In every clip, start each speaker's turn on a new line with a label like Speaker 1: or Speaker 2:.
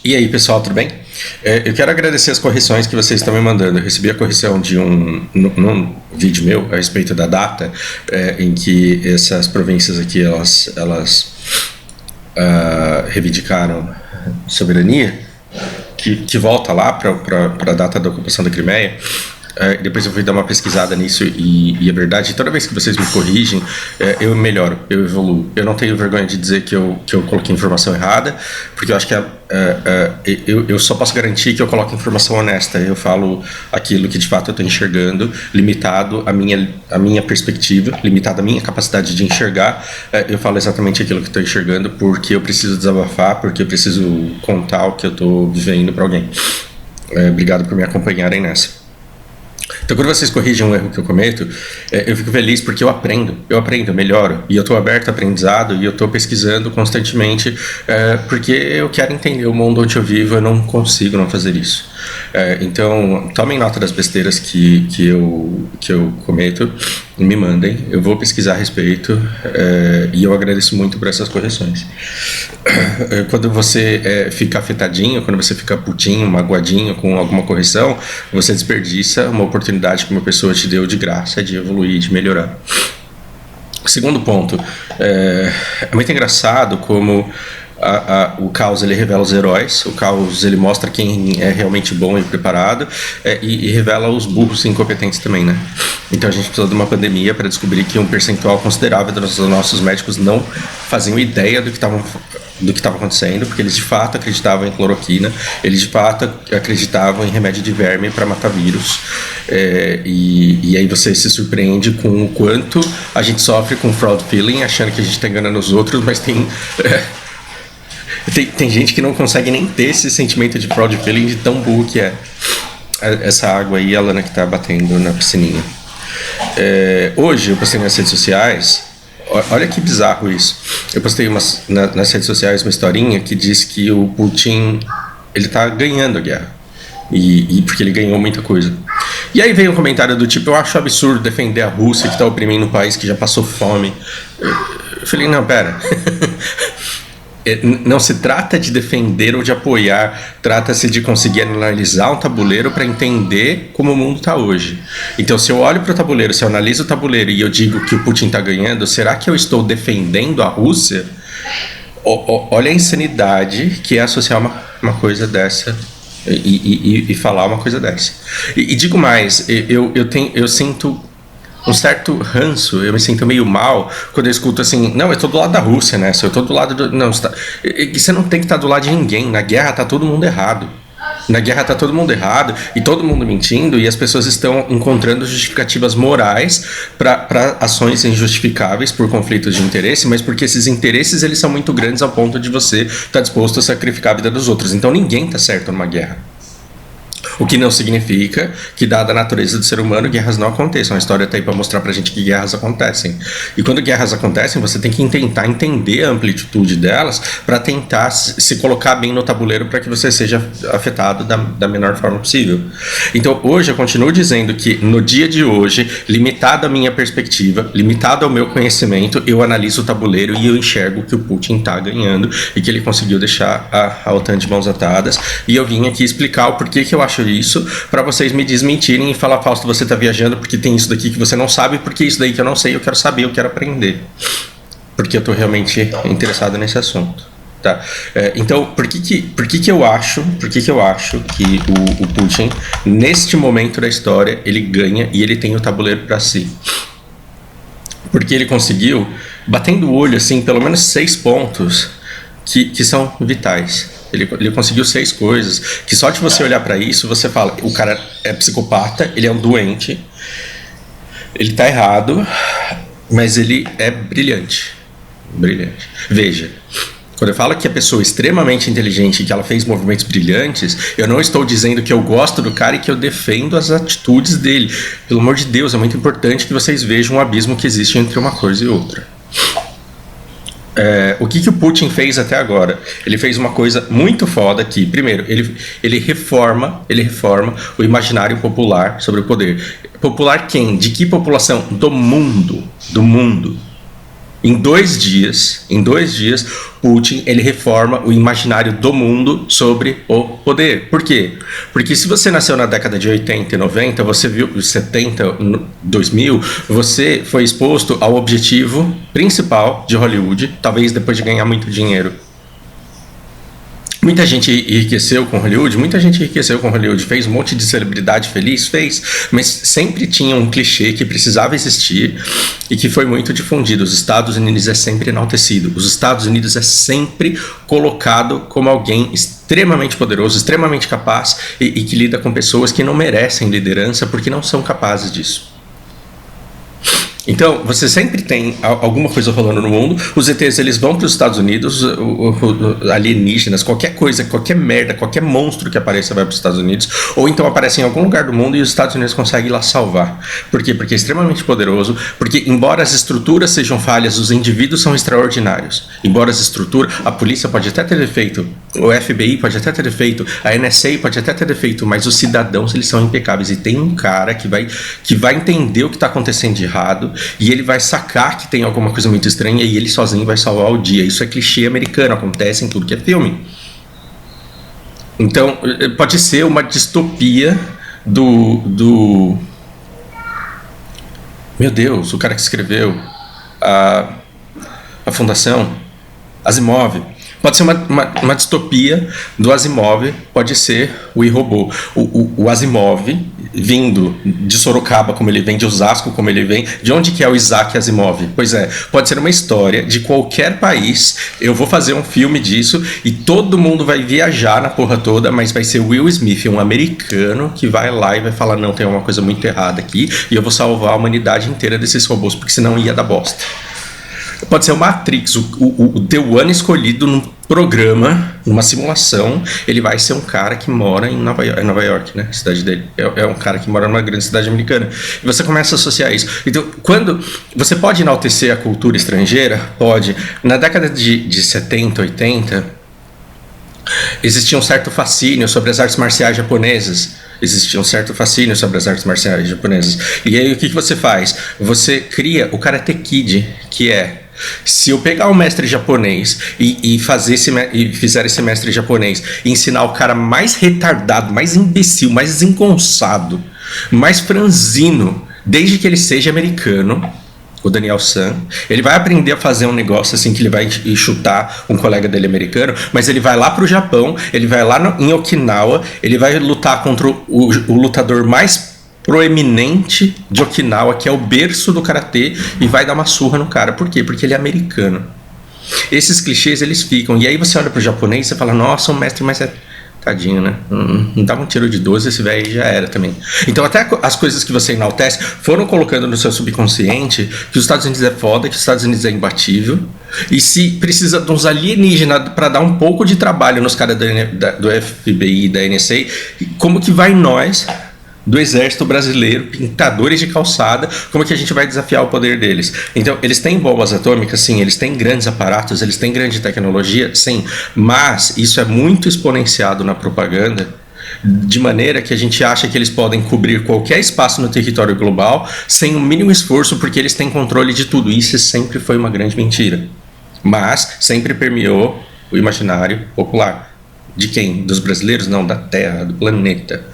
Speaker 1: E aí, pessoal, tudo bem? Eu quero agradecer as correções que vocês estão me mandando. Eu recebi a correção de num vídeo meu a respeito da data em que essas províncias aqui elas reivindicaram soberania, que volta lá para a data da ocupação da Crimeia. Depois eu fui dar uma pesquisada nisso e é verdade, toda vez que vocês me corrigem, eu melhoro, eu evoluo. Eu não tenho vergonha de dizer que eu coloquei informação errada, porque eu acho que eu só posso garantir que eu coloco informação honesta. Eu falo aquilo que de fato eu estou enxergando, limitado à minha perspectiva, limitado à minha capacidade de enxergar. Eu falo exatamente aquilo que estou enxergando, porque eu preciso desabafar, porque eu preciso contar o que eu estou vivendo para alguém. Obrigado por me acompanharem nessa. Então, quando vocês corrigem um erro que eu cometo, eu fico feliz porque eu aprendo, eu melhoro, e eu estou aberto a aprendizado, e eu estou pesquisando constantemente, porque eu quero entender o mundo onde eu vivo. Eu não consigo não fazer isso. Então, tomem nota das besteiras que eu cometo, me mandem, eu vou pesquisar a respeito, e eu agradeço muito por essas correções. Quando você fica afetadinho, quando você fica putinho, magoadinho com alguma correção, você desperdiça uma oportunidade que uma pessoa te deu de graça, de evoluir, de melhorar. Segundo ponto, é muito engraçado como o caos ele revela os heróis, o caos ele mostra quem é realmente bom e preparado, e revela os burros e incompetentes também, né? Então a gente precisou de uma pandemia para descobrir que um percentual considerável dos nossos médicos não faziam ideia do que estava acontecendo, porque eles de fato acreditavam em cloroquina, eles de fato acreditavam em remédio de verme para matar vírus, e aí você se surpreende com o quanto a gente sofre com fraud feeling, achando que a gente está enganando os outros, mas tem gente que não consegue nem ter esse sentimento de fraud feeling de tão burro que é. Essa água aí, a Lana que tá batendo na piscininha. Hoje eu postei nas redes sociais, olha que bizarro isso. Eu postei nas redes sociais uma historinha que diz que o Putin ele tá ganhando a guerra. E porque ele ganhou muita coisa. E aí veio um comentário do tipo: eu acho absurdo defender a Rússia que tá oprimindo um país que já passou fome. Eu falei, não, pera. Não se trata de defender ou de apoiar, trata-se de conseguir analisar um tabuleiro para entender como o mundo está hoje. Então, se eu olho para o tabuleiro, se eu analiso o tabuleiro e eu digo que o Putin está ganhando, será que eu estou defendendo a Rússia? Olha a insanidade que é associar uma coisa dessa e falar uma coisa dessa. E digo mais, eu sinto um certo ranço, eu me sinto meio mal quando eu escuto assim: não, eu tô do lado da Rússia, né? Se eu tô do lado do... Não, você não tem que estar do lado de ninguém. Na guerra tá todo mundo errado. Na guerra tá todo mundo errado e todo mundo mentindo, e as pessoas estão encontrando justificativas morais para ações injustificáveis por conflitos de interesse, mas porque esses interesses eles são muito grandes ao ponto de você estar disposto a sacrificar a vida dos outros. Então ninguém tá certo numa guerra. O que não significa que, dada a natureza do ser humano, guerras não aconteçam. A história está aí para mostrar pra gente que guerras acontecem. E quando guerras acontecem, você tem que tentar entender a amplitude delas para tentar se colocar bem no tabuleiro para que você seja afetado da menor forma possível. Então, hoje eu continuo dizendo que, no dia de hoje, limitado à minha perspectiva, limitado ao meu conhecimento, eu analiso o tabuleiro e eu enxergo que o Putin está ganhando e que ele conseguiu deixar a OTAN de mãos atadas. E eu vim aqui explicar o porquê que eu acho isso, para vocês me desmentirem e falar: Fausto, você tá viajando porque tem isso daqui que você não sabe, porque isso daí que eu não sei, eu quero saber, eu quero aprender, porque eu tô realmente interessado nesse assunto, tá? Então, por que eu acho que o Putin, neste momento da história, ele ganha e ele tem o tabuleiro para si? Porque ele conseguiu, batendo o olho assim, pelo menos 6 pontos que são vitais. Ele conseguiu 6 coisas que só de você olhar para isso, você fala: o cara é psicopata, ele é um doente, ele tá errado, mas ele é brilhante. Brilhante. Veja, quando eu falo que a pessoa é extremamente inteligente e que ela fez movimentos brilhantes, eu não estou dizendo que eu gosto do cara e que eu defendo as atitudes dele. Pelo amor de Deus, é muito importante que vocês vejam o abismo que existe entre uma coisa e outra. O que o Putin fez até agora? Ele fez uma coisa muito foda que, primeiro, ele reforma o imaginário popular sobre o poder. Popular quem? De que população? Do mundo. Em dois dias, Putin ele reforma o imaginário do mundo sobre o poder. Por quê? Porque se você nasceu na década de 80 e 90, você viu 70, 2000, você foi exposto ao objetivo principal de Hollywood, talvez depois de ganhar muito dinheiro. Muita gente enriqueceu com Hollywood, fez um monte de celebridade feliz, mas sempre tinha um clichê que precisava existir e que foi muito difundido. Os Estados Unidos é sempre enaltecido, os Estados Unidos é sempre colocado como alguém extremamente poderoso, extremamente capaz e que lida com pessoas que não merecem liderança porque não são capazes disso. Então, você sempre tem alguma coisa rolando no mundo, os ETs eles vão para os Estados Unidos, alienígenas, qualquer coisa, qualquer merda, qualquer monstro que apareça vai para os Estados Unidos, ou então aparece em algum lugar do mundo e os Estados Unidos conseguem ir lá salvar. Por quê? Porque é extremamente poderoso, porque embora as estruturas sejam falhas, os indivíduos são extraordinários. Embora as estruturas, a polícia pode até ter defeito, o FBI pode até ter defeito, a NSA pode até ter defeito, mas os cidadãos eles são impecáveis e tem um cara que vai entender o que está acontecendo de errado e ele vai sacar que tem alguma coisa muito estranha e ele sozinho vai salvar o dia. Isso é clichê americano, acontece em tudo que é filme. Então, pode ser uma distopia do... Meu Deus, o cara que escreveu a Fundação Asimov. Pode ser uma distopia do Asimov, pode ser o iRobô. O Asimov, vindo de Sorocaba, como ele vem, de Osasco, como ele vem, de onde que é o Isaac Asimov? Pois é, pode ser uma história de qualquer país, eu vou fazer um filme disso e todo mundo vai viajar na porra toda, mas vai ser Will Smith, um americano, que vai lá e vai falar, não, tem uma coisa muito errada aqui e eu vou salvar a humanidade inteira desses robôs, porque senão ia dar bosta. Pode ser o Matrix, o The One escolhido num programa, numa simulação, ele vai ser um cara que mora em Nova York, né? A cidade dele. É um cara que mora numa grande cidade americana. E você começa a associar isso. Então, quando você pode enaltecer a cultura estrangeira, pode. Na década de 70, 80, existia um certo fascínio sobre as artes marciais japonesas. E aí o que você faz? Você cria o Karate Kid, que é... Se eu pegar um mestre japonês e fizer esse mestre japonês e ensinar o cara mais retardado, mais imbecil, mais desengonçado, mais franzino, desde que ele seja americano, o Daniel San, ele vai aprender a fazer um negócio assim que ele vai chutar um colega dele americano, mas ele vai lá pro Japão, ele vai lá em Okinawa, ele vai lutar contra o lutador mais proeminente de Okinawa, que é o berço do karatê, e vai dar uma surra no cara. Por quê? Porque ele é americano. Esses clichês eles ficam, e aí você olha pro japonês e você fala, nossa, um mestre mais tadinho, né? Não dava um tiro de 12, esse velho aí já era também. Então até as coisas que você enaltece foram colocando no seu subconsciente que os Estados Unidos é foda, que os Estados Unidos é imbatível, e se precisa de uns alienígenas para dar um pouco de trabalho nos caras do FBI e da NSA, como que vai nós do exército brasileiro, pintadores de calçada, como que a gente vai desafiar o poder deles? Então, eles têm bombas atômicas, sim, eles têm grandes aparatos, eles têm grande tecnologia, sim, mas isso é muito exponenciado na propaganda, de maneira que a gente acha que eles podem cobrir qualquer espaço no território global sem o mínimo esforço, porque eles têm controle de tudo. Isso sempre foi uma grande mentira, mas sempre permeou o imaginário popular. De quem? Dos brasileiros? Não, da Terra, do planeta.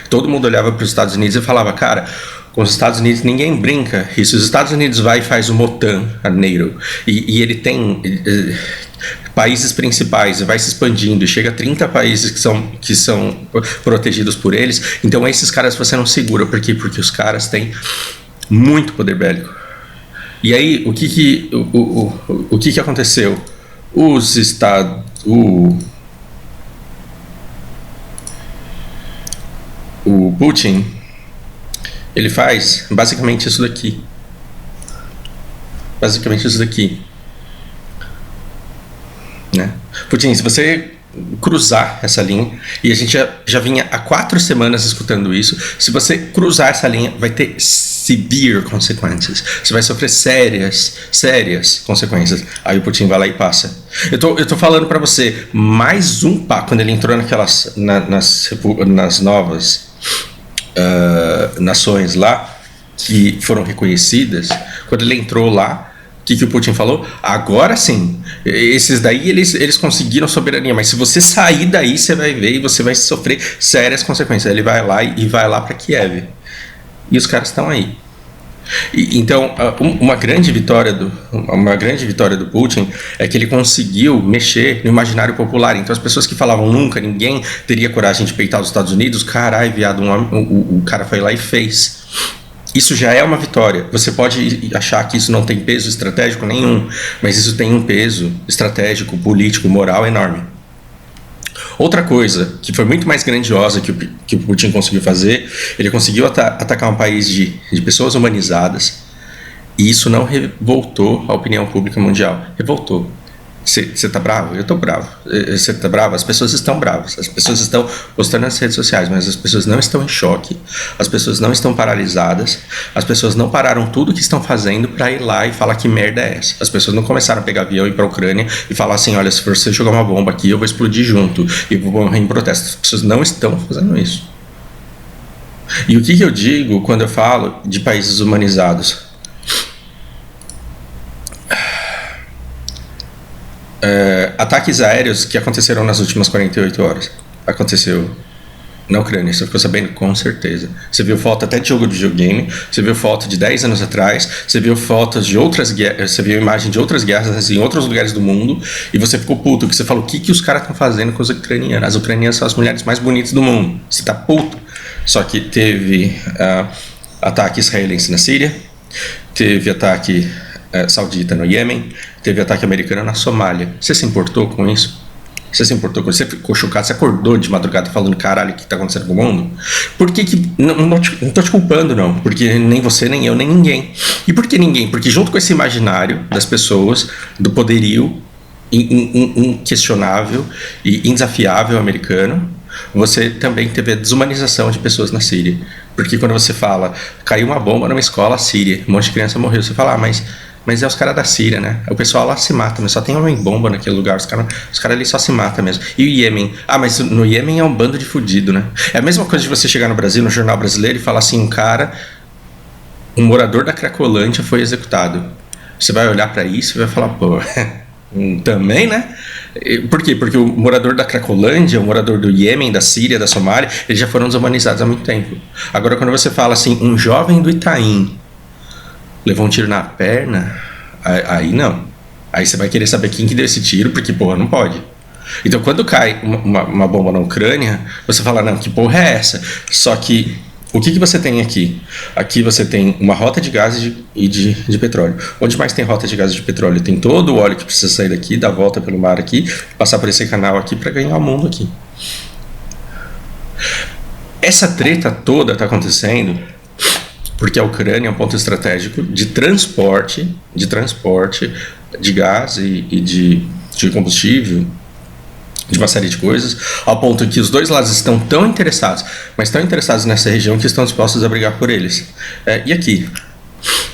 Speaker 1: Todo mundo olhava para os Estados Unidos e falava, cara, com os Estados Unidos ninguém brinca. E se os Estados Unidos vai e faz o MOTAN, a NATO, e ele tem países principais, vai se expandindo e chega a 30 países que são protegidos por eles, então esses caras você não segura. Por quê? Porque os caras têm muito poder bélico. E aí, o que aconteceu? O Putin, ele faz basicamente isso daqui. Né? Putin, se você cruzar essa linha, e a gente já vinha há 4 semanas escutando isso, se você cruzar essa linha, vai ter severe consequências. Você vai sofrer sérias consequências. Aí o Putin vai lá e passa. Eu tô falando pra você, mais um passo, quando ele entrou nas novas nações lá, que foram reconhecidas, quando ele entrou lá, que o Putin falou? Agora sim. Esses daí, eles conseguiram soberania, mas se você sair daí, você vai ver e você vai sofrer sérias consequências. Ele vai lá e vai lá para Kiev. E os caras estão aí. Então, uma grande vitória do Putin é que ele conseguiu mexer no imaginário popular. Então, as pessoas que falavam nunca, ninguém teria coragem de peitar os Estados Unidos, caralho, viado, o cara foi lá e fez. Isso já é uma vitória. Você pode achar que isso não tem peso estratégico nenhum, mas isso tem um peso estratégico, político, moral enorme. Outra coisa que foi muito mais grandiosa que o Putin conseguiu fazer, ele conseguiu atacar um país de pessoas humanizadas, e isso não revoltou a opinião pública mundial. Revoltou. Você tá bravo? Eu tô bravo. Você tá bravo? As pessoas estão bravas. As pessoas estão postando nas redes sociais, mas as pessoas não estão em choque. As pessoas não estão paralisadas. As pessoas não pararam tudo o que estão fazendo para ir lá e falar que merda é essa. As pessoas não começaram a pegar avião e ir pra Ucrânia e falar assim, olha, se você jogar uma bomba aqui, eu vou explodir junto e vou morrer em protesto. As pessoas não estão fazendo isso. E o que eu digo quando eu falo de países humanizados? Ataques aéreos que aconteceram nas últimas 48 horas. Aconteceu na Ucrânia, você ficou sabendo com certeza. Você viu foto até de jogo de videogame, você viu foto de 10 anos atrás, você viu fotos de outras guerras, você viu imagem de outras guerras em outros lugares do mundo, e você ficou puto, que você falou, o que os caras estão fazendo com os ucranianos? As ucranianas são as mulheres mais bonitas do mundo. Você tá puto. Só que teve ataque israelense na Síria, teve ataque saudita no Iêmen, teve ataque americano na Somália. Você se importou com isso? Você se importou com isso? Você ficou chocado? Você acordou de madrugada falando, caralho, o que tá acontecendo com o mundo? Por que não tô te culpando, não. Porque nem você, nem eu, nem ninguém. E por que ninguém? Porque junto com esse imaginário das pessoas, do poderio inquestionável e indesafiável americano, você também teve a desumanização de pessoas na Síria. Porque quando você fala, caiu uma bomba numa escola síria, um monte de criança morreu, você fala, mas é os caras da Síria, né? O pessoal lá se mata, mas só tem homem-bomba naquele lugar. Os caras ali só se matam mesmo. E o Iêmen? Mas no Iêmen é um bando de fudido, né? É a mesma coisa de você chegar no Brasil, no jornal brasileiro, e falar assim, um morador da Cracolândia foi executado. Você vai olhar pra isso e vai falar, pô, também, né? Por quê? Porque o morador da Cracolândia, o morador do Iêmen, da Síria, da Somália, eles já foram desumanizados há muito tempo. Agora, quando você fala assim, um jovem do Itaim levou um tiro na perna, aí não. Aí você vai querer saber quem que deu esse tiro, porque, porra, não pode. Então, quando cai uma bomba na Ucrânia, você fala, não, que porra é essa? Só que, o que você tem aqui? Aqui você tem uma rota de gás e de petróleo. Onde mais tem rota de gás e de petróleo? Tem todo o óleo que precisa sair daqui, dar volta pelo mar aqui, passar por esse canal aqui para ganhar o mundo aqui. Essa treta toda está acontecendo porque a Ucrânia é um ponto estratégico de transporte de gás e de combustível, de uma série de coisas, ao ponto que os dois lados estão tão interessados, mas tão interessados nessa região que estão dispostos a brigar por eles. E aqui,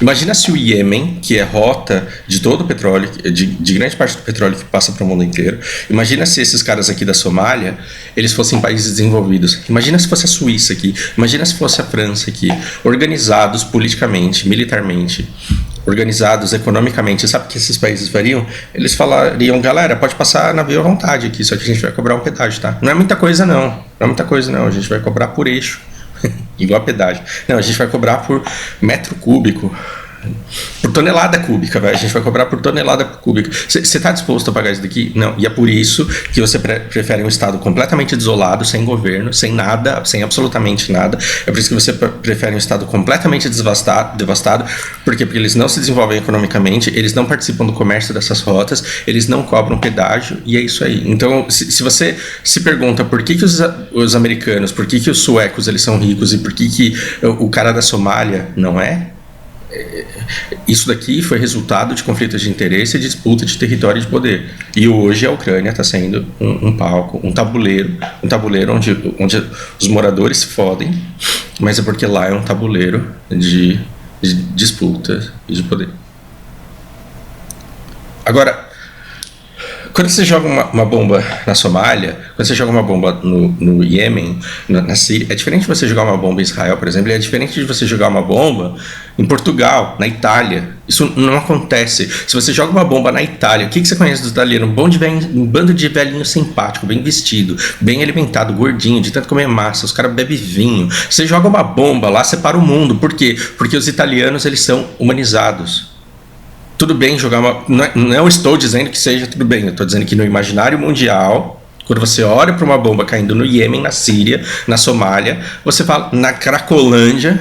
Speaker 1: imagina se o Iêmen, que é rota de todo o petróleo, de grande parte do petróleo que passa para o mundo inteiro, imagina se esses caras aqui da Somália, eles fossem países desenvolvidos. Imagina se fosse a Suíça aqui, imagina se fosse a França aqui, organizados politicamente, militarmente, organizados economicamente. Sabe o que esses países fariam? Eles falariam, galera, pode passar navio à vontade aqui, só que a gente vai cobrar um pedágio, tá? Não é muita coisa não, a gente vai cobrar por eixo. Igual a pedágio. Não, a gente vai cobrar por metro cúbico, por tonelada cúbica, a gente vai cobrar por tonelada cúbica. Você está disposto a pagar isso daqui? Não. E é por isso que você prefere um estado completamente desolado, sem governo, sem nada, sem absolutamente nada. É por isso que você prefere um estado completamente devastado. Por quê? Porque eles não se desenvolvem economicamente, eles não participam do comércio dessas rotas, eles não cobram pedágio, e é isso aí. Então, se você se pergunta por que os americanos, por que os suecos eles são ricos e por que o cara da Somália não é, isso daqui foi resultado de conflitos de interesse e disputa de território e de poder. E hoje a Ucrânia está sendo um palco, um tabuleiro onde os moradores se fodem, mas é porque lá é um tabuleiro de disputa e de poder. Agora, quando você joga uma bomba na Somália, quando você joga uma bomba no Iêmen, na Síria, é diferente de você jogar uma bomba em Israel, por exemplo, e é diferente de você jogar uma bomba em Portugal, na Itália. Isso não acontece. Se você joga uma bomba na Itália, o que você conhece dos italianos? Um bando de velhinho simpático, bem vestido, bem alimentado, gordinho, de tanto comer massa, os caras bebem vinho. Você joga uma bomba lá, separa o mundo. Por quê? Porque os italianos, eles são humanizados. Tudo bem jogar uma... Não estou dizendo que seja tudo bem, eu estou dizendo que no imaginário mundial, quando você olha para uma bomba caindo no Iêmen, na Síria, na Somália, você fala, na Cracolândia,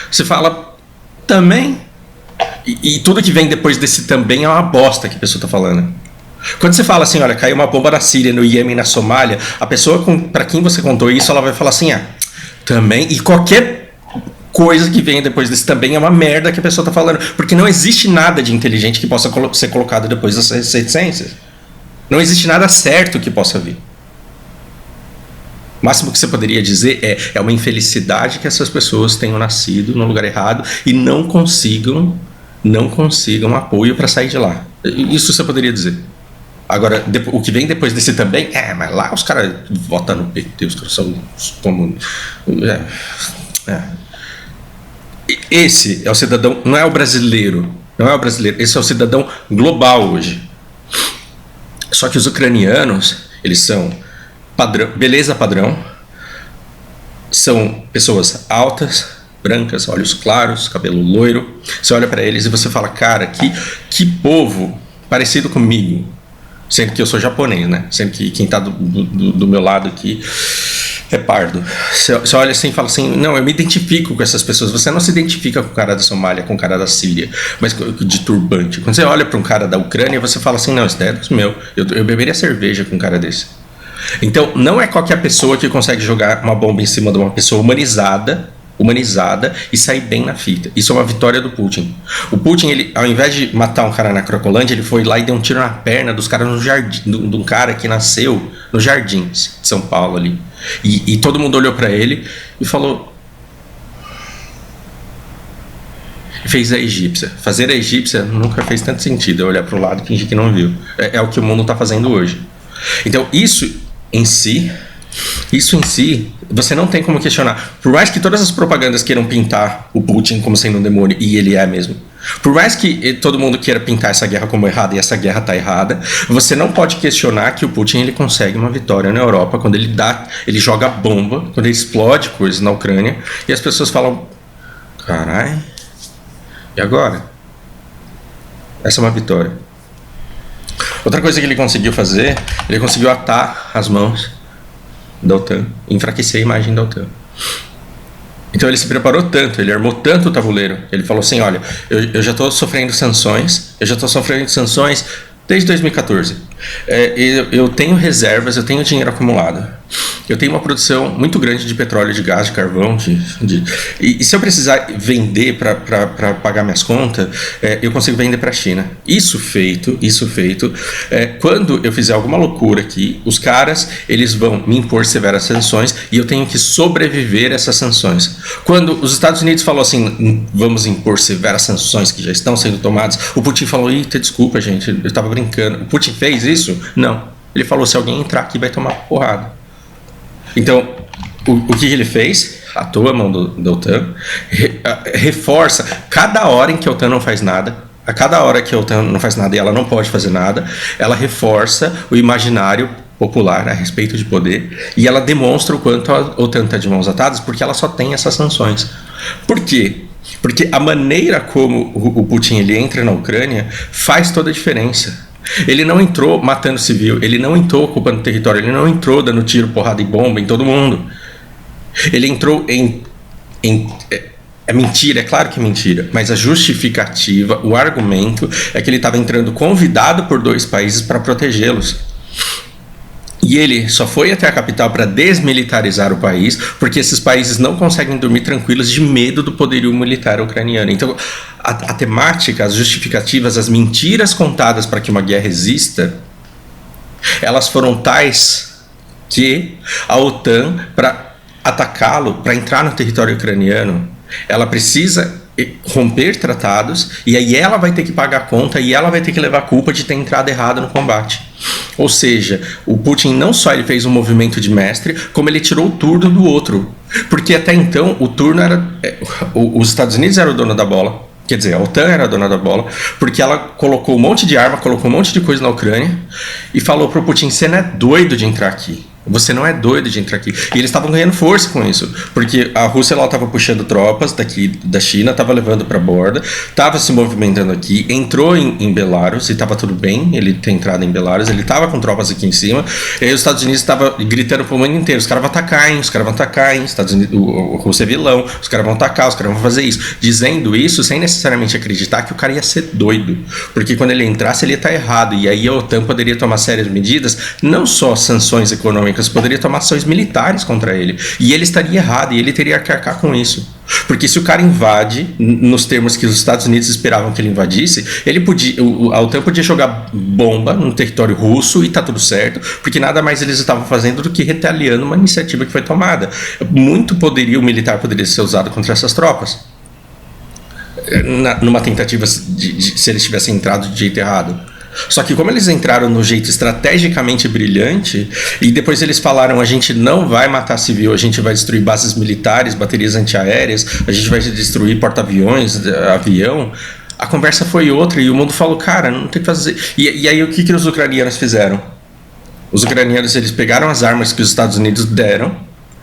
Speaker 1: você fala também... E tudo que vem depois desse também é uma bosta que a pessoa está falando. Quando você fala assim, olha, caiu uma bomba na Síria, no Iêmen, na Somália, a pessoa para quem você contou isso, ela vai falar assim, também, e qualquer coisa que venha depois desse também é uma merda que a pessoa está falando, porque não existe nada de inteligente que possa ser colocado depois dessas reticências. Não existe nada certo que possa vir. O máximo que você poderia dizer é uma infelicidade que essas pessoas tenham nascido no lugar errado e não consigam apoio para sair de lá. Isso você poderia dizer. Agora, o que vem depois desse também, mas lá os caras votam no PT, os caras são comunistas. Esse é o cidadão, não é o brasileiro, esse é o cidadão global hoje. Só que os ucranianos, eles são beleza padrão, são pessoas altas, brancas, olhos claros, cabelo loiro. Você olha para eles e você fala, cara, que povo parecido comigo, sendo que eu sou japonês, né? Sendo que quem tá do meu lado aqui é pardo. Você olha assim e fala assim, não, eu me identifico com essas pessoas. Você não se identifica com o cara da Somália, com o cara da Síria, mas de turbante. Quando você olha para um cara da Ucrânia, você fala assim, não, esse daí é dos meus. Eu beberia cerveja com um cara desse. Então, não é qualquer pessoa que consegue jogar uma bomba em cima de uma pessoa humanizada e sair bem na fita. Isso é uma vitória do Putin. O Putin, ele, ao invés de matar um cara na Cracolândia, ele foi lá e deu um tiro na perna dos caras no jardim, de um cara que nasceu nos jardins de São Paulo ali. E todo mundo olhou pra ele e falou... Fez a egípcia. Fazer a egípcia nunca fez tanto sentido. Eu olhar pro lado e fingir que não viu. É o que o mundo tá fazendo hoje. Então, isso em si, você não tem como questionar. Por mais que todas as propagandas queiram pintar o Putin como sendo um demônio, e ele é mesmo. Por mais que todo mundo queira pintar essa guerra como errada, e essa guerra tá errada, você não pode questionar que o Putin ele consegue uma vitória na Europa quando ele joga bomba, quando ele explode coisas na Ucrânia, e as pessoas falam, carai, e agora? Essa é uma vitória. Outra coisa que ele conseguiu fazer, ele conseguiu atar as mãos da OTAN, enfraquecer a imagem da OTAN. Então ele se preparou tanto, ele armou tanto o tabuleiro, ele falou assim, olha, eu já estou sofrendo sanções desde 2014. Eu tenho reservas, eu tenho dinheiro acumulado. Eu tenho uma produção muito grande de petróleo, de gás, de carvão. E se eu precisar vender para pagar minhas contas, eu consigo vender para a China. Isso feito, quando eu fizer alguma loucura aqui, os caras eles vão me impor severas sanções e eu tenho que sobreviver a essas sanções. Quando os Estados Unidos falou assim, vamos impor severas sanções que já estão sendo tomadas, o Putin falou, eita, desculpa gente, eu estava brincando. O Putin fez isso? Não. Ele falou, se alguém entrar aqui vai tomar porrada. Então, o que ele fez? Atou a mão da OTAN, reforça, cada hora em que a OTAN não faz nada, a cada hora que a OTAN não faz nada e ela não pode fazer nada, ela reforça o imaginário popular a respeito de poder e ela demonstra o quanto a OTAN está de mãos atadas porque ela só tem essas sanções. Por quê? Porque a maneira como o Putin ele entra na Ucrânia faz toda a diferença. Ele não entrou matando civil, ele não entrou ocupando território, ele não entrou dando tiro, porrada e bomba em todo mundo. Ele entrou é mentira, é claro que é mentira, mas a justificativa, o argumento é que ele estava entrando convidado por 2 países para protegê-los. E ele só foi até a capital para desmilitarizar o país, porque esses países não conseguem dormir tranquilos de medo do poderio militar ucraniano. Então, a temática, as justificativas, as mentiras contadas para que uma guerra exista, elas foram tais que a OTAN, para atacá-lo, para entrar no território ucraniano, ela precisa romper tratados e aí ela vai ter que pagar a conta e ela vai ter que levar a culpa de ter entrado errado no combate. Ou seja, o Putin não só ele fez um movimento de mestre, como ele tirou o turno do outro. Porque até então o turno era... os Estados Unidos era o dono da bola. Quer dizer, a OTAN era a dona da bola, porque ela colocou um monte de arma, colocou um monte de coisa na Ucrânia e falou pro Putin: você não é doido de entrar aqui. Você não é doido de entrar aqui. E eles estavam ganhando força com isso, porque a Rússia estava puxando tropas daqui da China, estava levando para a borda, estava se movimentando aqui, entrou em Belarus e estava tudo bem, ele ter entrado em Belarus, ele estava com tropas aqui em cima, e aí os Estados Unidos estavam gritando pro mundo inteiro: os caras vão atacar, hein, os caras vão atacar, hein, Estados Unidos, a Rússia é vilão, os caras vão atacar, os caras vão fazer isso. Dizendo isso sem necessariamente acreditar que o cara ia ser doido, porque quando ele entrasse ele ia estar errado, e aí a OTAN poderia tomar sérias medidas, não só sanções econômicas, poderia tomar ações militares contra ele. E ele estaria errado, e ele teria que arcar com isso. Porque se o cara invade, nos termos que os Estados Unidos esperavam que ele invadisse, ele podia, a OTAN podia jogar bomba no território russo e tá tudo certo, porque nada mais eles estavam fazendo do que retaliando uma iniciativa que foi tomada. Muito poderio militar poderia ser usado contra essas tropas, numa tentativa de se eles tivessem entrado de jeito errado. Só que como eles entraram no jeito estrategicamente brilhante, e depois eles falaram: a gente não vai matar civil, a gente vai destruir bases militares, baterias antiaéreas, a gente vai destruir porta-aviões, avião, a conversa foi outra, e o mundo falou: cara, não tem o que fazer. E aí o que os ucranianos fizeram? Os ucranianos, eles pegaram as armas que os Estados Unidos deram,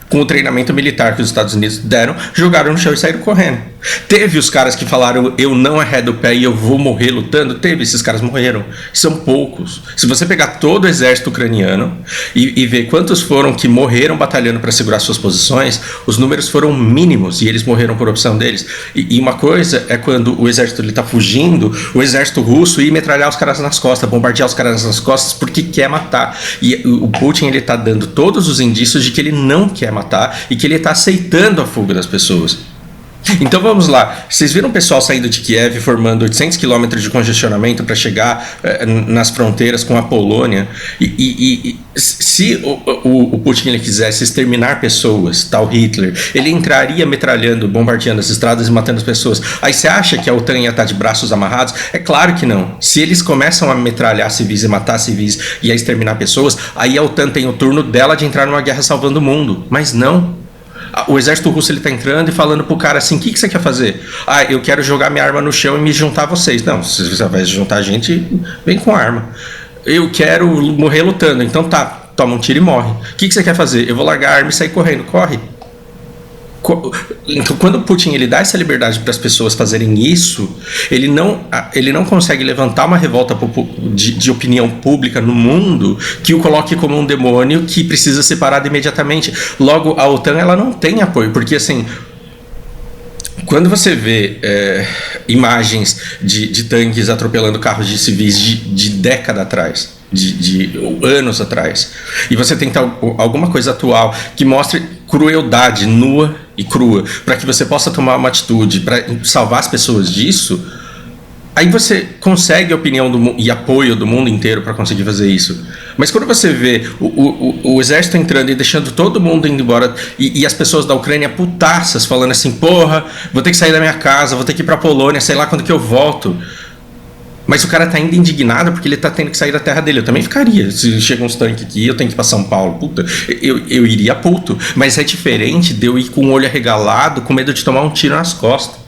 Speaker 1: com o treinamento militar que os Estados Unidos deram, jogaram no chão e saíram correndo. Teve os caras que falaram: eu não arredo o pé e eu vou morrer lutando. Teve, esses caras morreram. São poucos. Se você pegar todo o exército ucraniano e ver quantos foram que morreram batalhando para segurar suas posições, os números foram mínimos, e eles morreram por opção deles. E uma coisa é quando o exército está fugindo, o exército russo ir metralhar os caras nas costas, bombardear os caras nas costas porque quer matar. E o Putin, ele está dando todos os indícios de que ele não quer matar e que ele está aceitando a fuga das pessoas. Então vamos lá, vocês viram o pessoal saindo de Kiev, formando 800 km de congestionamento para chegar nas fronteiras com a Polônia, e se o Putin ele quisesse exterminar pessoas, tal Hitler, ele entraria metralhando, bombardeando as estradas e matando as pessoas. Aí você acha que a OTAN ia estar de braços amarrados? É claro que não. Se eles começam a metralhar civis e matar civis e a exterminar pessoas, aí a OTAN tem o turno dela de entrar numa guerra salvando o mundo. Mas não. O exército russo, ele tá entrando e falando pro cara assim: o que você quer fazer? Ah, eu quero jogar minha arma no chão e me juntar a vocês. Não, se você vai juntar a gente, vem com arma. Eu quero morrer lutando. Então tá, toma um tiro e morre. O que você quer fazer? Eu vou largar a arma e sair correndo. Corre. Quando o Putin ele dá essa liberdade para as pessoas fazerem isso, ele não consegue levantar uma revolta de opinião pública no mundo que o coloque como um demônio que precisa ser parado imediatamente. Logo, a OTAN ela não tem apoio, porque assim, quando você vê imagens de tanques atropelando carros de civis de década atrás, de anos atrás, e você tenta alguma coisa atual que mostre crueldade nua e crua, para que você possa tomar uma atitude para salvar as pessoas disso, aí você consegue a opinião e apoio do mundo inteiro para conseguir fazer isso. Mas quando você vê o exército entrando e deixando todo mundo indo embora, e as pessoas da Ucrânia putaças falando assim: porra, vou ter que sair da minha casa, vou ter que ir pra Polônia, sei lá quando que eu volto. Mas o cara tá ainda indignado porque ele tá tendo que sair da terra dele. Eu também ficaria. Se chega uns tanques aqui, eu tenho que ir pra São Paulo. Puta, eu iria puto. Mas é diferente de eu ir com o olho arregalado, com medo de tomar um tiro nas costas.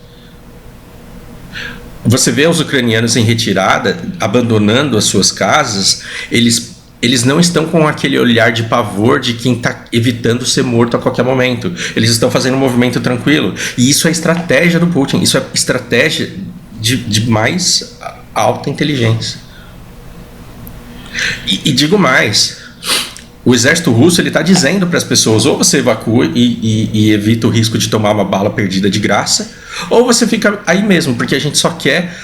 Speaker 1: Você vê os ucranianos em retirada, abandonando as suas casas, eles não estão com aquele olhar de pavor de quem está evitando ser morto a qualquer momento. Eles estão fazendo um movimento tranquilo. E isso é estratégia do Putin. Isso é estratégia de mais alta inteligência. E digo mais, o exército russo está dizendo para as pessoas: ou você evacua e evita o risco de tomar uma bala perdida de graça, ou você fica aí mesmo, porque a gente só quer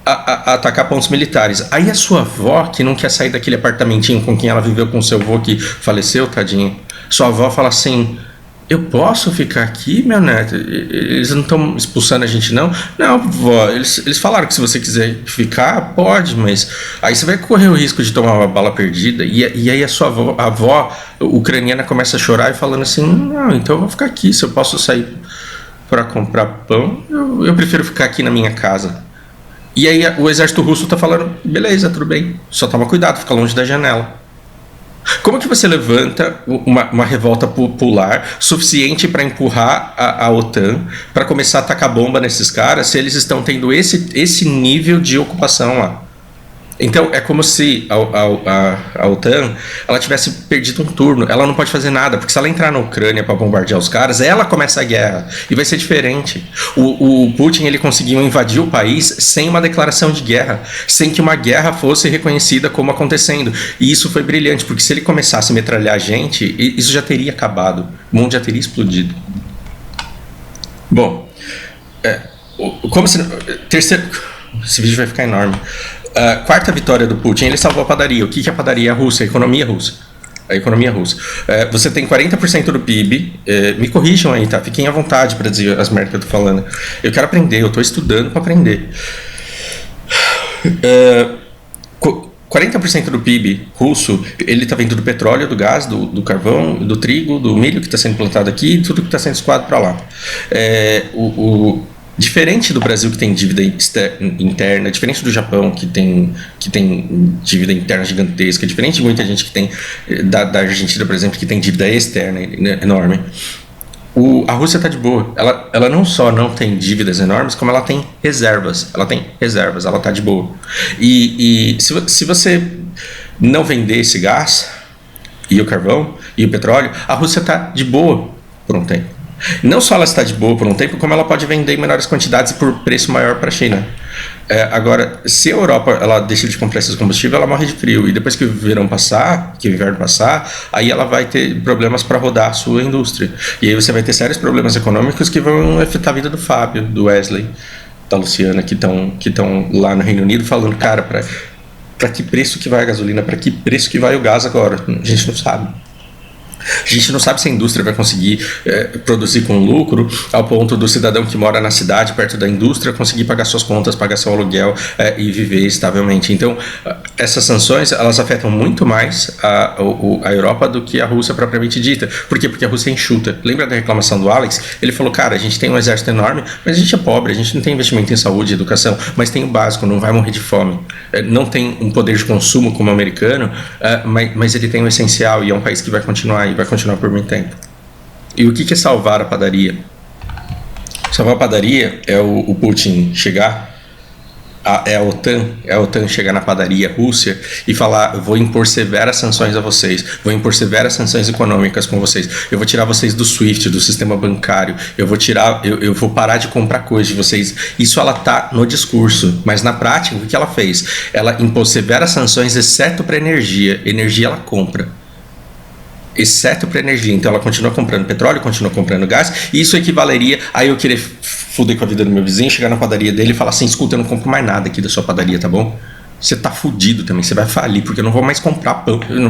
Speaker 1: atacar pontos militares. Aí a sua avó, que não quer sair daquele apartamentinho com quem ela viveu com seu avô que faleceu, tadinho, sua avó fala assim: eu posso ficar aqui, minha neta? Eles não estão expulsando a gente, não? Não, vó, eles falaram que se você quiser ficar, pode, mas aí você vai correr o risco de tomar uma bala perdida. E aí a sua avó ucraniana começa a chorar e falando assim: não, então eu vou ficar aqui. Se eu posso sair para comprar pão, eu prefiro ficar aqui na minha casa. E aí o exército russo tá falando: beleza, tudo bem, só toma cuidado, fica longe da janela. Como que você levanta uma revolta popular suficiente para empurrar a OTAN para começar a tacar bomba nesses caras se eles estão tendo esse nível de ocupação lá? Então é como se a OTAN ela tivesse perdido um turno. Ela não pode fazer nada, porque se ela entrar na Ucrânia para bombardear os caras, ela começa a guerra e vai ser diferente. O Putin ele conseguiu invadir o país sem uma declaração de guerra, sem que uma guerra fosse reconhecida como acontecendo. E isso foi brilhante, porque se ele começasse a metralhar a gente, isso já teria acabado, o mundo já teria explodido. Bom, como se terceiro, esse vídeo vai ficar enorme. Quarta vitória do Putin, ele salvou a padaria. O que é a padaria? A Rússia, a economia russa. A economia russa. Você tem 40% do PIB. Me corrijam aí, tá? Fiquem à vontade para dizer as merdas que eu tô falando. Eu quero aprender, eu tô estudando para aprender. 40% do PIB russo, ele está vindo do petróleo, do gás, do carvão, do trigo, do milho que está sendo plantado aqui e tudo que está sendo escoado para lá. Diferente do Brasil, que tem dívida interna, diferente do Japão, que tem dívida interna gigantesca, diferente de muita gente que tem, da Argentina, por exemplo, que tem dívida externa enorme, a Rússia está de boa. Ela não só não tem dívidas enormes, como ela tem reservas. Ela está de boa. E se você não vender esse gás, e o carvão, e o petróleo, a Rússia está de boa por um tempo. Não só ela está de boa por um tempo, como ela pode vender em menores quantidades por preço maior para a China. Agora, se a Europa ela deixa de comprar esses combustíveis, ela morre de frio. E depois que o verão passar, que o inverno passar, aí ela vai ter problemas para rodar a sua indústria. E aí você vai ter sérios problemas econômicos que vão afetar a vida do Fábio, do Wesley, da Luciana, que estão lá no Reino Unido falando, cara, para que preço que vai a gasolina, para que preço que vai o gás agora? A gente não sabe. A gente não sabe se a indústria vai conseguir produzir com lucro ao ponto do cidadão que mora na cidade, perto da indústria, conseguir pagar suas contas, pagar seu aluguel e viver estavelmente. Então, essas sanções, elas afetam muito mais a Europa do que a Rússia propriamente dita. Por quê? Porque a Rússia é enxuta. Lembra da reclamação do Alex? Ele falou, cara, a gente tem um exército enorme, mas a gente é pobre, a gente não tem investimento em saúde e educação, mas tem o básico, não vai morrer de fome. Não tem um poder de consumo como o americano, mas ele tem o essencial e é um país que vai continuar por muito tempo. E o que é salvar a padaria? Salvar a padaria é o Putin chegar, é a OTAN chegar na padaria Rússia e falar, eu vou impor severas sanções a vocês, vou impor severas sanções econômicas com vocês, eu vou tirar vocês do SWIFT, do sistema bancário, eu vou parar de comprar coisas de vocês. Isso ela tá no discurso, mas na prática, o que ela fez? Ela impôs severas sanções, exceto para energia ela compra. Exceto para energia, então ela continua comprando petróleo, continua comprando gás, e isso equivaleria a eu querer fuder com a vida do meu vizinho, chegar na padaria dele e falar assim, escuta, eu não compro mais nada aqui da sua padaria, tá bom? Você tá fudido também, você vai falir, porque eu não vou mais comprar pão, eu não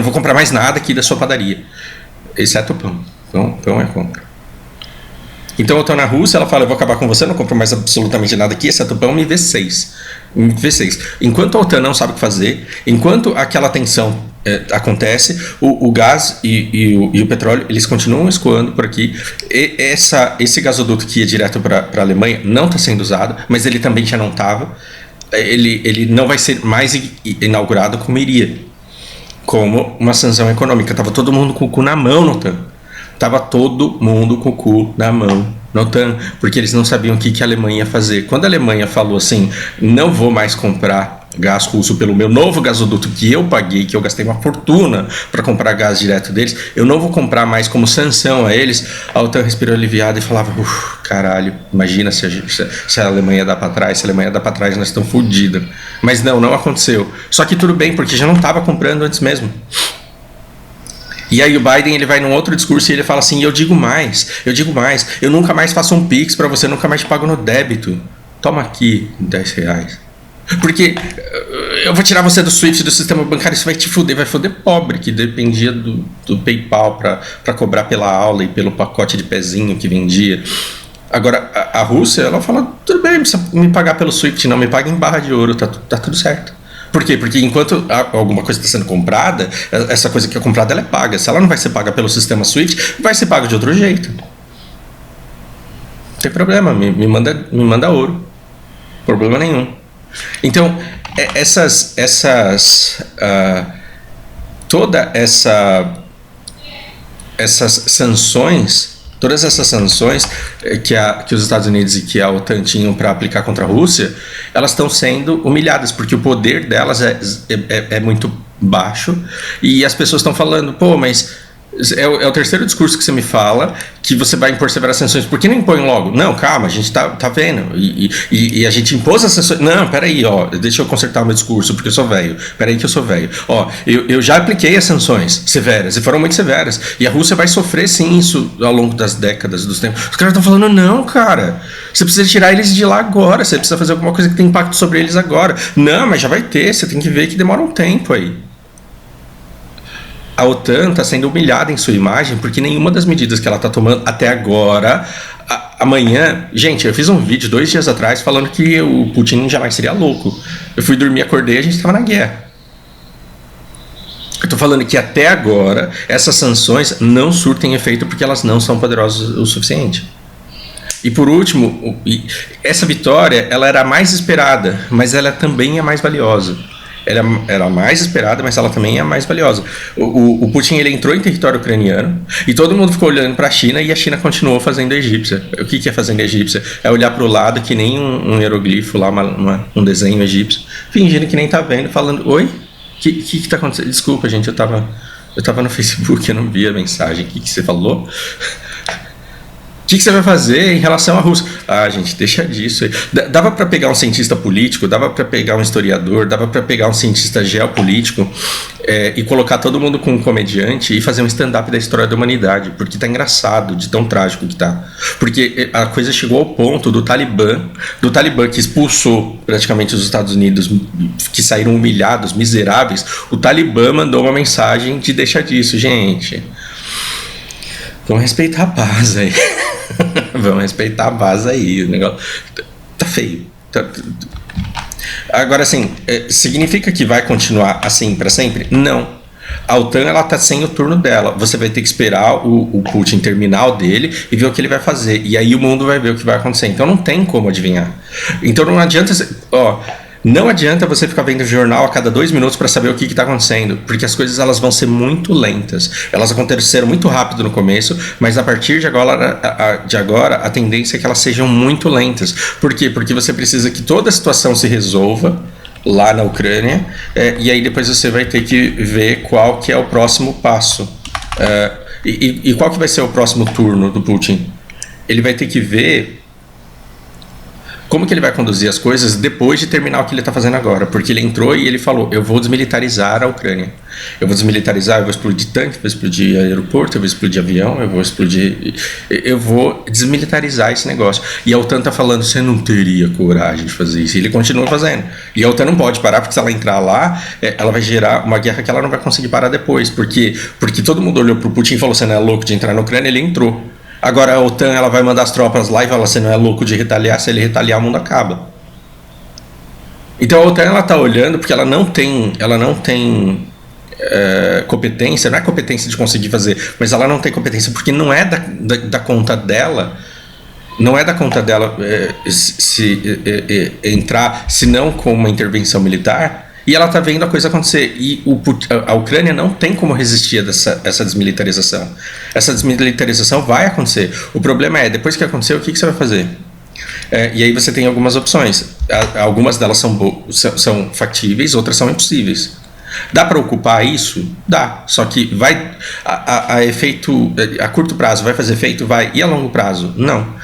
Speaker 1: vou comprar mais nada aqui da sua padaria, exceto pão, pão é compra. Então eu tô na Rússia, ela fala, eu vou acabar com você, eu não compro mais absolutamente nada aqui, exceto pão, me vê 6. Enquanto a OTAN não sabe o que fazer, enquanto aquela tensão acontece, o gás e o petróleo, eles continuam escoando por aqui. Esse gasoduto que ia direto para a Alemanha não está sendo usado, mas ele também já não estava. Ele não vai ser mais inaugurado como iria, como uma sanção econômica. Estava todo mundo com o cu na mão no OTAN. Estava todo mundo com o cu na mão na OTAN, porque eles não sabiam o que a Alemanha ia fazer. Quando a Alemanha falou assim, não vou mais comprar gás russo pelo meu novo gasoduto que eu paguei, que eu gastei uma fortuna para comprar gás direto deles, eu não vou comprar mais como sanção a eles, a OTAN respirou aliviada e falava, caralho, imagina se a Alemanha dá para trás, se a Alemanha dá para trás, nós estamos fodidos. Mas não aconteceu. Só que tudo bem, porque já não estava comprando antes mesmo. E aí o Biden ele vai num outro discurso e ele fala assim, eu digo mais, eu nunca mais faço um Pix para você, nunca mais te pago no débito. Toma aqui R$10. Porque eu vou tirar você do SWIFT, do sistema bancário, isso vai te fuder, vai foder pobre, que dependia do PayPal para cobrar pela aula e pelo pacote de pezinho que vendia. Agora, a Rússia, ela fala, tudo bem, não precisa me pagar pelo SWIFT, não, me paga em barra de ouro, tá tudo certo. Por quê? Porque enquanto alguma coisa está sendo comprada, essa coisa que é comprada ela é paga. Se ela não vai ser paga pelo sistema SWIFT, vai ser paga de outro jeito. Não tem problema, me manda ouro. Problema nenhum. Então, toda essas sanções, todas essas sanções que os Estados Unidos e que a OTAN tinham para aplicar contra a Rússia, elas estão sendo humilhadas, porque o poder delas é muito baixo, e as pessoas estão falando, pô, mas é o terceiro discurso que você me fala que você vai impor severas sanções. Por que não impõe logo? Não, calma, a gente tá vendo. E a gente impôs as sanções. Não, peraí, ó, deixa eu consertar o meu discurso, porque eu sou velho. Peraí que eu sou velho. Ó, eu já apliquei as sanções severas, e foram muito severas. E a Rússia vai sofrer, sim, isso ao longo das décadas, dos tempos. Os caras estão falando, não, cara, você precisa tirar eles de lá agora, você precisa fazer alguma coisa que tem impacto sobre eles agora. Não, mas já vai ter, você tem que ver que demora um tempo aí. A OTAN está sendo humilhada em sua imagem porque nenhuma das medidas que ela está tomando até agora, amanhã... Gente, eu fiz um vídeo 2 dias atrás falando que o Putin jamais seria louco. Eu fui dormir, acordei e a gente estava na guerra. Eu estou falando que até agora essas sanções não surtem efeito porque elas não são poderosas o suficiente. E por último, essa vitória ela era a mais esperada, mas ela também é mais valiosa. Ela era a mais esperada, mas ela também é a mais valiosa. O Putin ele entrou em território ucraniano e todo mundo ficou olhando para a China e a China continuou fazendo a egípcia. O que é fazendo a egípcia? É olhar para o lado que nem um hieroglifo lá, um desenho egípcio, fingindo que nem tá vendo, falando, oi? O que tá acontecendo? Desculpa, gente, eu tava no Facebook, eu não vi a mensagem. O que você falou? O que você vai fazer em relação à Rússia? Ah, gente, deixa disso aí. Dava para pegar um cientista político, dava para pegar um historiador, dava para pegar um cientista geopolítico e colocar todo mundo com um comediante e fazer um stand-up da história da humanidade, porque tá engraçado de tão trágico que tá. Porque a coisa chegou ao ponto do Talibã que expulsou praticamente os Estados Unidos, que saíram humilhados, miseráveis. O Talibã mandou uma mensagem de deixa disso, gente. Vamos respeitar a paz aí. Vamos respeitar a paz aí. O negócio tá feio. Agora, assim, significa que vai continuar assim para sempre? Não. A OTAN ela tá sem o turno dela. Você vai ter que esperar o Putin terminar o dele e ver o que ele vai fazer. E aí o mundo vai ver o que vai acontecer. Então não tem como adivinhar. Então não adianta... Não adianta você ficar vendo jornal a cada 2 minutos para saber o que está acontecendo, porque as coisas elas vão ser muito lentas. Elas aconteceram muito rápido no começo, mas a partir de agora a tendência é que elas sejam muito lentas. Por quê? Porque você precisa que toda a situação se resolva lá na Ucrânia, e aí depois você vai ter que ver qual que é o próximo passo. E qual que vai ser o próximo turno do Putin? Ele vai ter que ver como que ele vai conduzir as coisas depois de terminar o que ele está fazendo agora. Porque ele entrou e ele falou, eu vou desmilitarizar a Ucrânia. Eu vou desmilitarizar, eu vou explodir tanque, eu vou explodir aeroporto, eu vou explodir avião, eu vou desmilitarizar esse negócio. E a OTAN está falando, você não teria coragem de fazer isso. E ele continua fazendo. E a OTAN não pode parar, porque se ela entrar lá, ela vai gerar uma guerra que ela não vai conseguir parar depois. Porque todo mundo olhou para o Putin e falou, você não é louco de entrar na Ucrânia? Ele entrou. Agora a OTAN ela vai mandar as tropas lá e fala, você não é louco de retaliar, se ele retaliar o mundo acaba. Então a OTAN ela está olhando porque ela não tem competência, não é competência de conseguir fazer, mas ela não tem competência porque não é da conta dela, não é da conta dela entrar, se não com uma intervenção militar. E ela está vendo a coisa acontecer. E a Ucrânia não tem como resistir a essa desmilitarização. Essa desmilitarização vai acontecer. O problema é, depois que acontecer, o que você vai fazer? E aí você tem algumas opções. Algumas delas são factíveis, outras são impossíveis. Dá para ocupar isso? Dá. Só que vai a curto prazo vai fazer efeito? Vai. E a longo prazo? Não.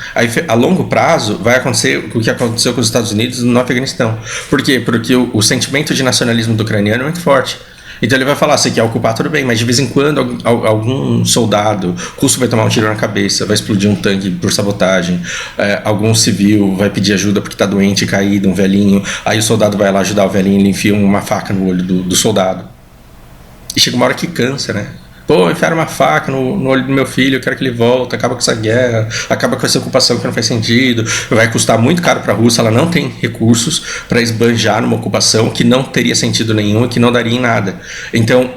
Speaker 1: A longo prazo vai acontecer o que aconteceu com os Estados Unidos no Afeganistão. Por quê? Porque o sentimento de nacionalismo do ucraniano é muito forte. Então ele vai falar, você quer ocupar, tudo bem, mas de vez em quando algum soldado russo vai tomar um tiro na cabeça, vai explodir um tanque por sabotagem, algum civil vai pedir ajuda porque está doente, caído, um velhinho, aí o soldado vai lá ajudar o velhinho, ele enfia uma faca no olho do soldado. E chega uma hora que cansa, né? Pô, enfiaram uma faca no olho do meu filho, eu quero que ele volte, acaba com essa guerra, acaba com essa ocupação que não faz sentido, vai custar muito caro para a Rússia, ela não tem recursos para esbanjar numa ocupação que não teria sentido nenhum e que não daria em nada. Então,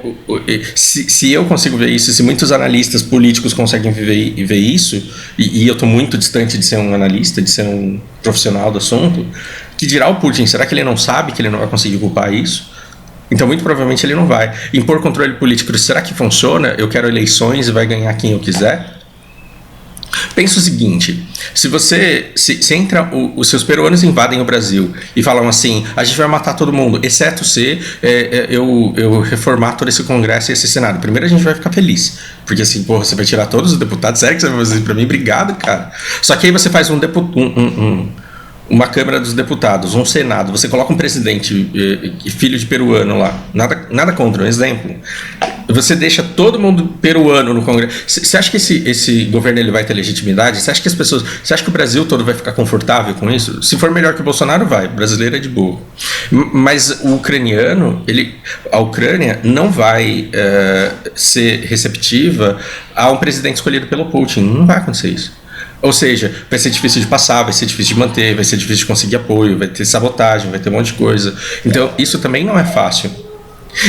Speaker 1: se eu consigo ver isso, se muitos analistas políticos conseguem ver isso, e eu estou muito distante de ser um analista, de ser um profissional do assunto, que dirá o Putin, será que ele não sabe que ele não vai conseguir ocupar isso? Então, muito provavelmente, ele não vai. Impor controle político, será que funciona? Eu quero eleições e vai ganhar quem eu quiser? Pensa o seguinte, se entra, os seus peruanos invadem o Brasil e falam assim, a gente vai matar todo mundo, exceto se eu reformar todo esse Congresso e esse Senado. Primeiro a gente vai ficar feliz, porque assim, porra, você vai tirar todos os deputados, sério que você vai fazer isso pra mim? Obrigado, cara. Só que aí você faz uma Câmara dos Deputados, um Senado, você coloca um presidente filho de peruano lá, nada contra, um exemplo. Você deixa todo mundo peruano no Congresso. Você acha que esse governo ele vai ter legitimidade? Você acha que as pessoas. Você acha que o Brasil todo vai ficar confortável com isso? Se for melhor que o Bolsonaro, vai. O brasileiro é de boa. Mas o ucraniano, a Ucrânia não vai ser receptiva a um presidente escolhido pelo Putin. Não vai acontecer isso. Ou seja, vai ser difícil de passar, vai ser difícil de manter, vai ser difícil de conseguir apoio, vai ter sabotagem, vai ter um monte de coisa. Então, isso também não é fácil.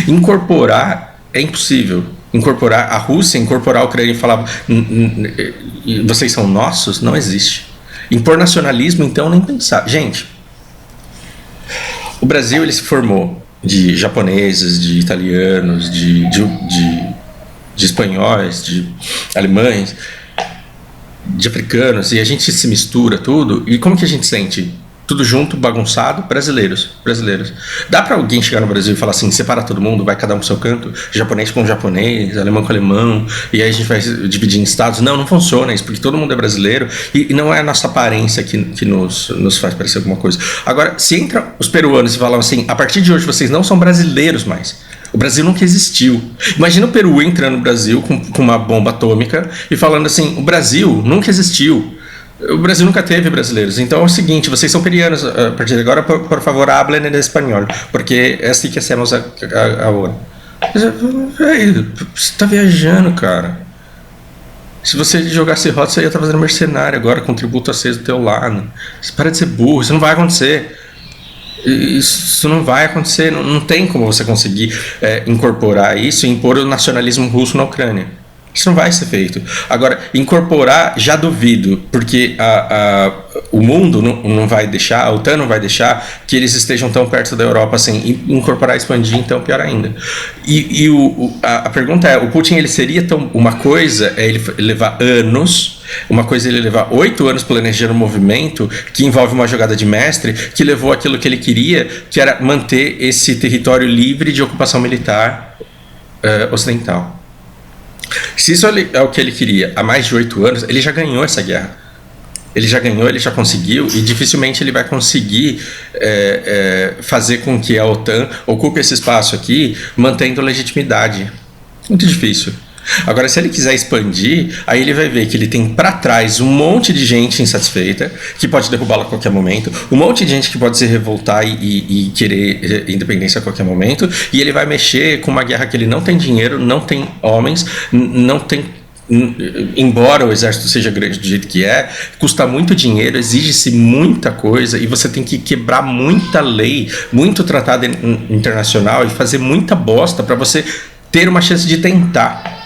Speaker 1: Incorporar é impossível. Incorporar a Rússia, incorporar a Ucrânia e falar vocês são nossos, não existe. Impor nacionalismo, então, nem pensar. Gente, o Brasil ele se formou de japoneses, de italianos, de espanhóis, de alemães, de africanos, e a gente se mistura tudo, e como que a gente sente? Tudo junto, bagunçado, brasileiros. Dá pra alguém chegar no Brasil e falar assim, separa todo mundo, vai cada um pro seu canto, japonês com japonês, alemão com alemão, e aí a gente vai dividir em estados? Não funciona isso, porque todo mundo é brasileiro, e não é a nossa aparência que nos faz parecer alguma coisa. Agora, se entram os peruanos e falam assim, a partir de hoje vocês não são brasileiros mais, o Brasil nunca existiu. Imagina o Peru entrando no Brasil com uma bomba atômica e falando assim, o Brasil nunca existiu. O Brasil nunca teve brasileiros. Então é o seguinte, vocês são peruanos, a partir de agora, por favor, hablen en espanhol, porque é assim que hacemos agora. Você tá viajando, cara. Se você jogasse rota, você ia estar fazendo mercenário agora, com tributo aceso do teu lado. Você para de ser burro, isso não vai acontecer. Isso não vai acontecer, não tem como você conseguir incorporar isso e impor o nacionalismo russo na Ucrânia. Isso não vai ser feito. Agora, incorporar, já duvido, porque o mundo não vai deixar, a OTAN não vai deixar que eles estejam tão perto da Europa assim. Incorporar, expandir, então, pior ainda. A pergunta é, o Putin ele seria tão... Uma coisa é ele levar anos, uma coisa é ele levar 8 anos planejando um movimento que envolve uma jogada de mestre, que levou aquilo que ele queria, que era manter esse território livre de ocupação militar ocidental. Se isso é o que ele queria há mais de 8 anos, ele já ganhou essa guerra. Ele já ganhou, ele já conseguiu, e dificilmente ele vai conseguir fazer com que a OTAN ocupe esse espaço aqui, mantendo legitimidade. Muito difícil. Agora, se ele quiser expandir, aí ele vai ver que ele tem para trás um monte de gente insatisfeita, que pode derrubá-lo a qualquer momento, um monte de gente que pode se revoltar e querer independência a qualquer momento, e ele vai mexer com uma guerra que ele não tem dinheiro, não tem homens, não tem... Embora o exército seja grande do jeito que é, custa muito dinheiro, exige-se muita coisa, e você tem que quebrar muita lei, muito tratado internacional, e fazer muita bosta para você ter uma chance de tentar.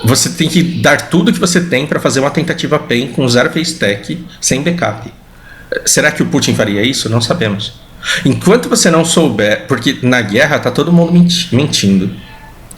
Speaker 1: Você tem que dar tudo que você tem para fazer uma tentativa PEN com zero face tech, sem backup. Será que o Putin faria isso? Não sabemos. Enquanto você não souber, porque na guerra tá todo mundo mentindo.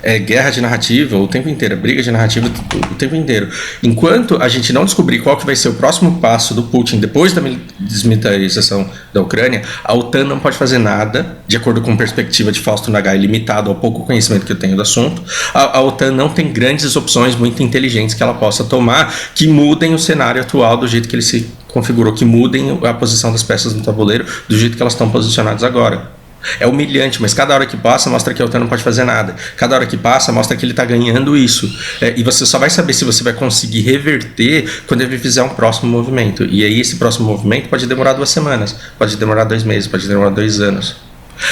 Speaker 1: É guerra de narrativa o tempo inteiro, briga de narrativa o tempo inteiro. Enquanto a gente não descobrir qual que vai ser o próximo passo do Putin depois da desmilitarização da Ucrânia, a OTAN não pode fazer nada, de acordo com a perspectiva de Fausto Nagai, limitado ao pouco conhecimento que eu tenho do assunto. A OTAN não tem grandes opções muito inteligentes que ela possa tomar, que mudem o cenário atual do jeito que ele se configurou, que mudem a posição das peças no tabuleiro do jeito que elas estão posicionadas agora. É humilhante, mas cada hora que passa mostra que a OTAN não pode fazer nada. Cada hora que passa mostra que ele está ganhando isso. E você só vai saber se você vai conseguir reverter quando ele fizer um próximo movimento. E aí esse próximo movimento pode demorar 2 semanas, pode demorar 2 meses, pode demorar 2 anos.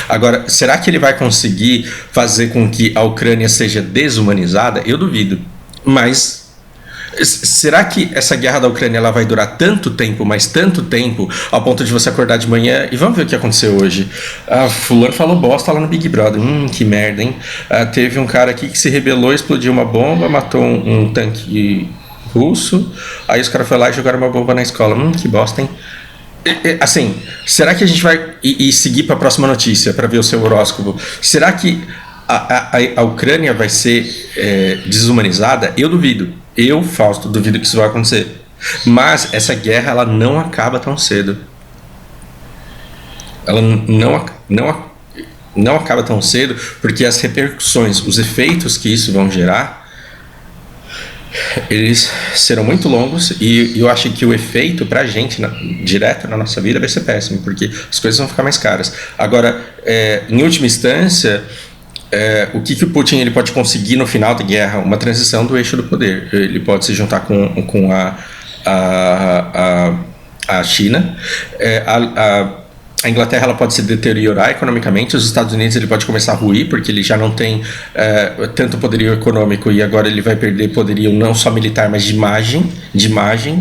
Speaker 1: Agora, será que ele vai conseguir fazer com que a Ucrânia seja desumanizada? Eu duvido. Mas... será que essa guerra da Ucrânia ela vai durar tanto tempo, mas tanto tempo, ao ponto de você acordar de manhã e vamos ver o que aconteceu hoje? Fulano falou bosta lá no Big Brother. Que merda, hein? Teve um cara aqui que se rebelou, explodiu uma bomba, matou um tanque russo, aí os caras foram lá e jogaram uma bomba na escola. Que bosta, hein? Assim, será que a gente vai e seguir para a próxima notícia para ver o seu horóscopo? Será que a Ucrânia vai ser desumanizada? Eu duvido. Eu, Fausto, duvido que isso vai acontecer. Mas essa guerra ela não acaba tão cedo. Ela não acaba tão cedo porque as repercussões, os efeitos que isso vão gerar, eles serão muito longos e eu acho que o efeito pra gente, direto na nossa vida, vai ser péssimo, porque as coisas vão ficar mais caras. Agora, em última instância, o que o Putin ele pode conseguir no final da guerra? Uma transição do eixo do poder. Ele pode se juntar com a China. A Inglaterra ela pode se deteriorar economicamente, os Estados Unidos ele pode começar a ruir, porque ele já não tem tanto poderio econômico e agora ele vai perder poderio não só militar, mas de imagem,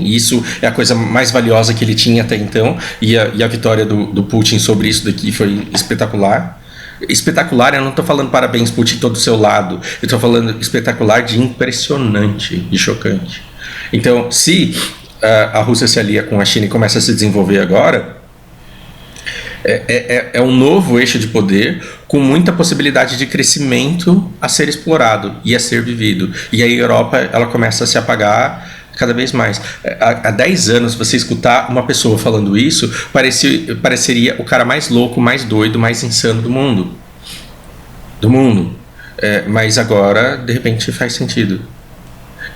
Speaker 1: e isso é a coisa mais valiosa que ele tinha até então, e a vitória do Putin sobre isso daqui foi espetacular. Espetacular, eu não estou falando parabéns Putin, todo do seu lado, eu estou falando espetacular de impressionante, de chocante. Então, se a Rússia se alia com a China e começa a se desenvolver agora, é um novo eixo de poder com muita possibilidade de crescimento a ser explorado e a ser vivido. E aí a Europa ela começa a se apagar cada vez mais. Há 10 anos, você escutar uma pessoa falando isso, pareceria o cara mais louco, mais doido, mais insano do mundo. Mas agora, de repente, faz sentido.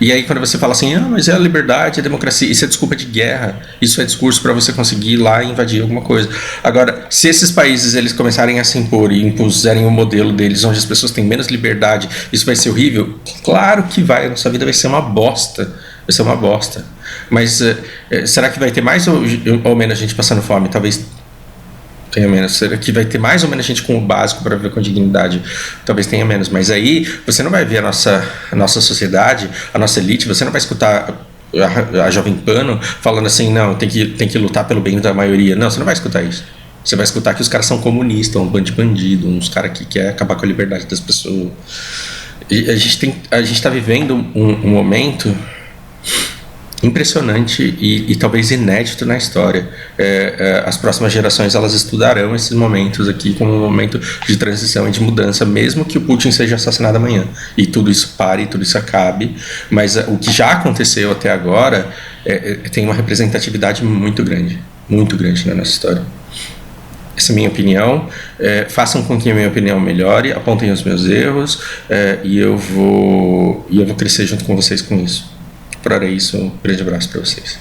Speaker 1: E aí quando você fala assim, mas é a liberdade, a democracia, isso é desculpa de guerra, isso é discurso para você conseguir ir lá e invadir alguma coisa. Agora, se esses países eles começarem a se impor e impuserem o modelo deles, onde as pessoas têm menos liberdade, isso vai ser horrível? Claro que vai, a nossa vida vai ser uma bosta, Mas será que vai ter mais ou menos gente passando fome? Talvez tenha menos. Será que vai ter mais ou menos gente com o básico para viver com dignidade? Talvez tenha menos. Mas aí você não vai ver a nossa sociedade, a nossa elite, você não vai escutar a Jovem Pan falando assim, não, tem que lutar pelo bem da maioria. Não, você não vai escutar isso. Você vai escutar que os caras são comunistas, um bando de bandido, uns caras que querem acabar com a liberdade das pessoas. E a gente está vivendo um momento impressionante e talvez inédito na história. As próximas gerações elas estudarão esses momentos aqui como um momento de transição e de mudança, mesmo que o Putin seja assassinado amanhã e tudo isso pare, tudo isso acabe, mas o que já aconteceu até agora tem uma representatividade muito grande na nossa história. Essa é a minha opinião. Façam com que a minha opinião melhore, apontem os meus erros, e eu vou crescer junto com vocês com isso. Por hora é isso, um grande abraço para vocês.